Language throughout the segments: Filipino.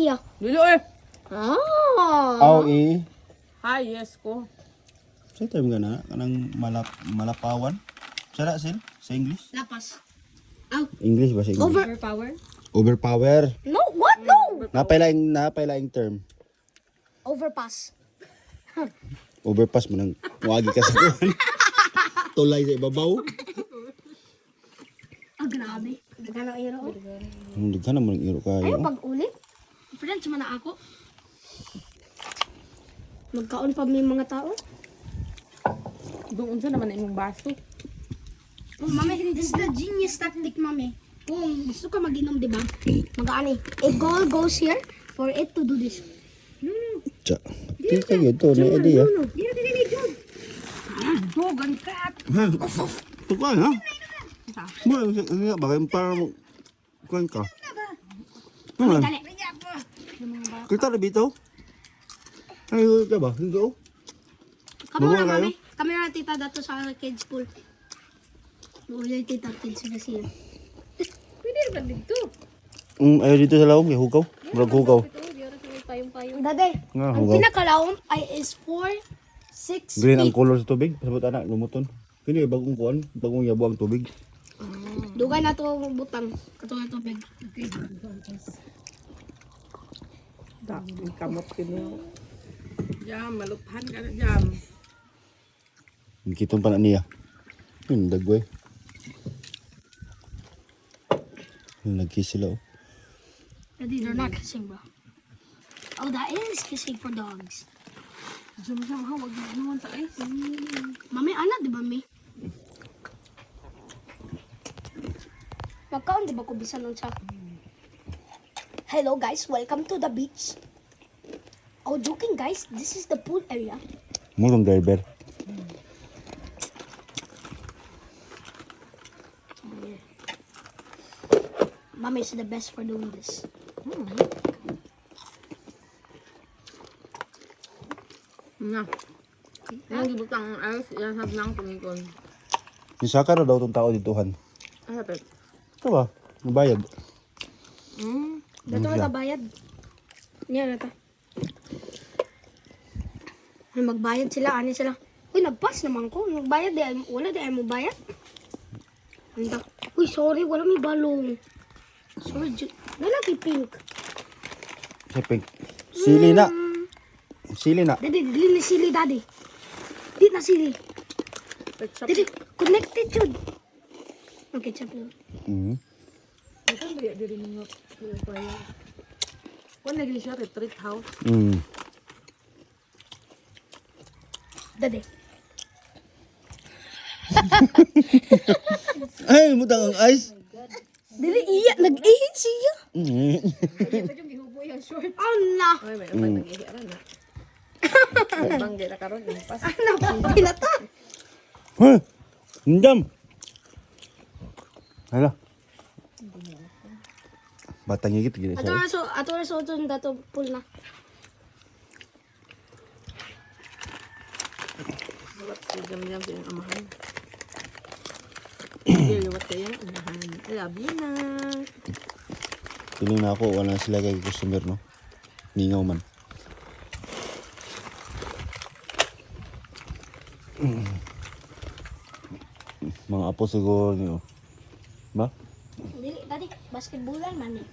Yeah. Dilo eh. Ah. Hi, yes ko. Sa time nga na, kanang malapawan. Sara sin sa English? Lapas. English ba sa English? Overpower? Overpower. No, what? No. Napailaing term. Overpass. Overpass mo nang wagi ka sa kuwan. Tulay sa ibabaw. Grabe. Dagan ang iro. Hindi ka naman ng iro kayo. Ay, pag-ulit. Friends man na ako. Magkaon pa may mga tao. Doon sa naman na imong baso. Oh, mami, this is the genius tactic, mami. Kung gusto ka mag-inom, di ba? Mag-ani. A goal goes here for it to do this. Tsa. Tingnan ka yun to, na idea. Dogan kat. Ha? Ito ka, ha? Bakit parang kuhan ka? Naman. Dali. Kita na bito? Ay, ka ba? Hindi. Kami Bunga na, kayo? mami. Kami na tita dato sa kids pool. Ulit tita kids na siya. Pwede ba dito? Ayaw dito sa lawom, kay hugaw. Murag hugaw. Dade, Nga, ang hugaw. pinakalaon ay is 4, 6 Green ang feet. color sa tubig. Pasabot anak, lumuton. Kini bagong kuan, bagong yabo ang tubig. Dugay na to butang. Kato na tubig. Dami kamot kini. Jam, maluphan ka na jam. Kitong pa na niya. Yun, dagway. Nag-kiss sila, oh. Daddy, they're not kissing, bro. Oh, that is kissing for dogs. Jam ha, wag naman sa ice. Mami, anak, di ba, mi? Magkaon, di ba, kubisan nun siya? Hello, guys. Welcome to the beach. Oh, joking, guys. This is the pool area. Mulong driver. Mami is the best for doing this. Na. Ang gibutang ang ice, yan hab nang tumikon. Isaka na daw itong tao dituhan. Ay, hapit. Ito ba? Mabayad. Dato siya? na bayad. Niya na ta. Ay, magbayad sila, ani sila. Uy, nagpas naman ko. Magbayad, wala di ay mo bayad. Anda. Uy, sorry, wala may balong. Sorry, lalaki pink. Sa pink. Sili na. Sili na. Daddy, dili na sili, daddy. Di na sili. Ketchup. Daddy, connected yun. Okay, chop na. Ito ba diri ninyo? Kung lagi siya retreat house. Daddy. Ay, mutang ang ice. Dili, iya, nag-ihi siya. Ito yung gihubo yung short. Oh, na. Ay, may nag-ihi aran na. Bangge na karon pas. Ano, pinata. Ha? Hindam. Hala. Batang higit gini Ato sa. na so, dato pool na. Wala si jam-jam sa iyong amahan. Liwat kayo yung amahan. I love you na. Piling na ako, wala na sila kay customer, no? Ningaw man. Mga apo siguro niyo. Ba? Dili, daddy, basketballan man eh.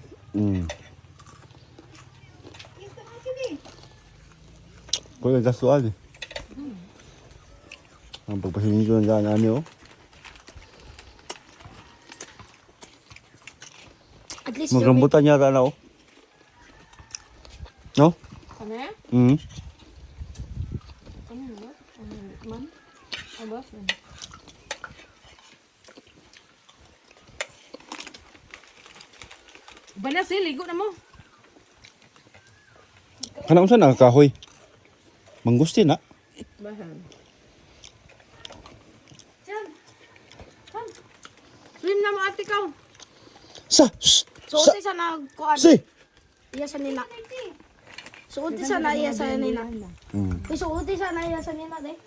Kaya gastuan eh. Ang pagpasinin ko ng gana niyo. At least you're Magrambutan yata na, oh. No? Ano yan? Ano ba? Man? Ano ba? Banas eh, ligo na mo. Ano saan na kahoy? Manggusti na. Bahan. Swim na mo ate ka. Suoti sa nagkuan. Si! Iya sa nila. Suoti sa na iya sa nila. Uy, suoti sa na iya sa nila, de.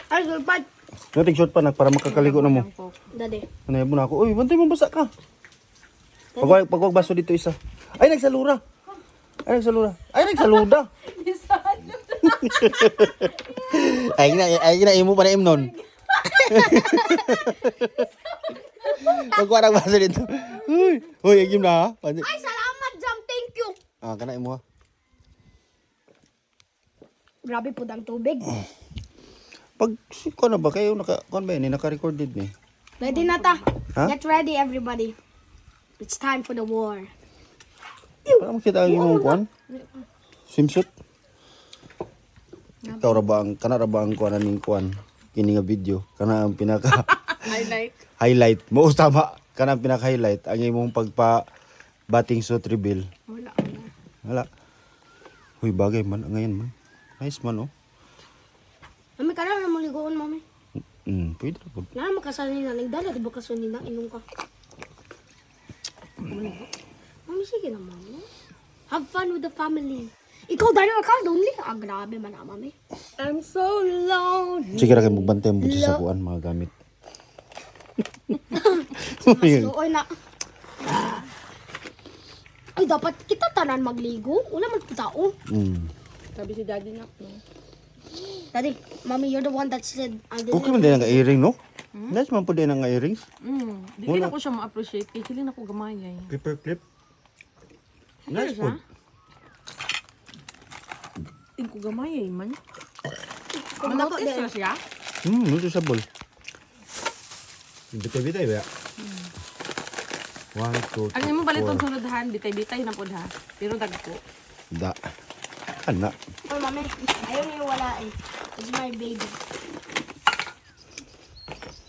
Ay, gulpad. Nating short pa na para makakaligo na mo. Dade. Ano mo na ako? Uy, bantay mo basa ka. Pagwag baso dito isa. Ay, nagsalura. Ay, nagsalura. Ay, nagsaluda. Ay, imo pa na imnon. Magkuha ng baso dito. Uy, agim na ha. Ay, salamat, Jam. Thank you. Ah, kana imo ha. Grabe po ang tubig. Pag, ko na ba kayo, kuan ba yun, naka-recorded ni? Ready na ta. Ha? Get ready, everybody. It's time for the war. Parang makita ang imong kuan? Swimsuit? Ikaw ra ba ang, kana ra ba ang kuan ning kuan? Kini nga video. Kana ang pinaka Highlight. highlight. Mo tama. Kana ang pinaka highlight ang imong pagpa batting suit reveal. Wala. Wala. Huy, bagay man ngayon man. Nice man oh. Mami, ka na mo ligoon, mami. Pwede ra po. Na makasali na nagdala, di ba kasuni na inom ka? Mami, sige na, mami. Have fun with the family. Ikaw, Daniel, ka lonely. Ah, grabe man na, mami. I'm so lonely. Sige ra kay magbantay mo sa kuan mga gamit. Looy na. Ay, dapat kita tanan magligo. Wala man tao. Sabi si daddy na no. Daddy, mommy, you're the one that said, Okay man din ang earring no? Nice man po din ang earrings. Di na ko siya ma-appreciate. Kaya sila na ko gamayay. Paper clip. Ano Nice siya? po. Hindi ko gamayay man. Malapit siya siya. Ito sa ball. Bitay-bitay ba? 1, 2, 3, Ang imo balit ang sunodhan, bitay-bitay na po ha. Pero dagko. Da. Ana. Oh, mami, ayaw niyo wala eh. It's my baby.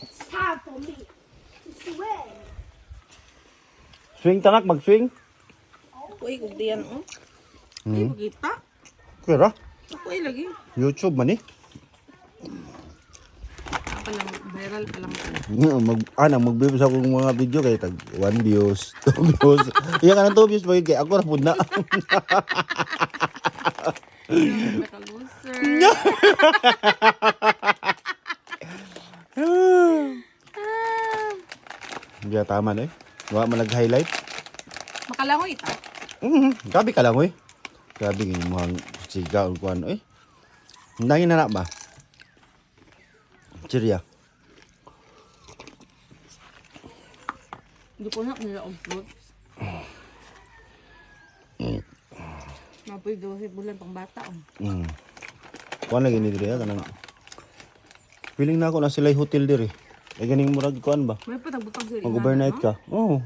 It's time for me to swim. Swing tanak, mag-swing. Uy, kung diyan oh. Ay, magkita. Kira, Ako ay lagi. YouTube man eh. Apa lang, viral pa lang. Mag-views ako ng mga video kay tag 1 views, 2 views. Iya ka ng 2 views kay ako ra pud na. Like a loser. Hindi tama na eh. Wa man nag-highlight. Makalangoy ita. Grabe ka lang, oy. Grabe yung mga siga o kuhan, oy. Nangin na ba? Cheeria. Hindi ko na nila ang fruits. Mapoy daw si bulan pang bata oh. Kuhan lagi ni diri, kanang. Feeling na ako na sila hotel diri. Ay ganing murag kuhan ba? May patag-butang sila. Mag-overnight ka. Oo.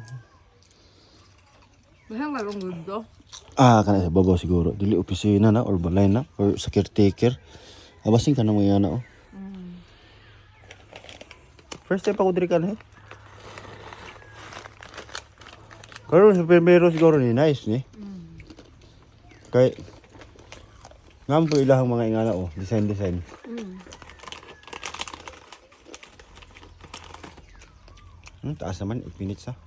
Bahang larong gundo. Kana sa babaw siguro. Dili opisina na or balay na or sa caretaker. Abasing ka na mo yan na, oh. First time ako diri ka na, eh. Karon sa primero siguro ni nice ni. Kay ngam po ilahang mga ingana oh, design. Taas naman 8 minutes ha.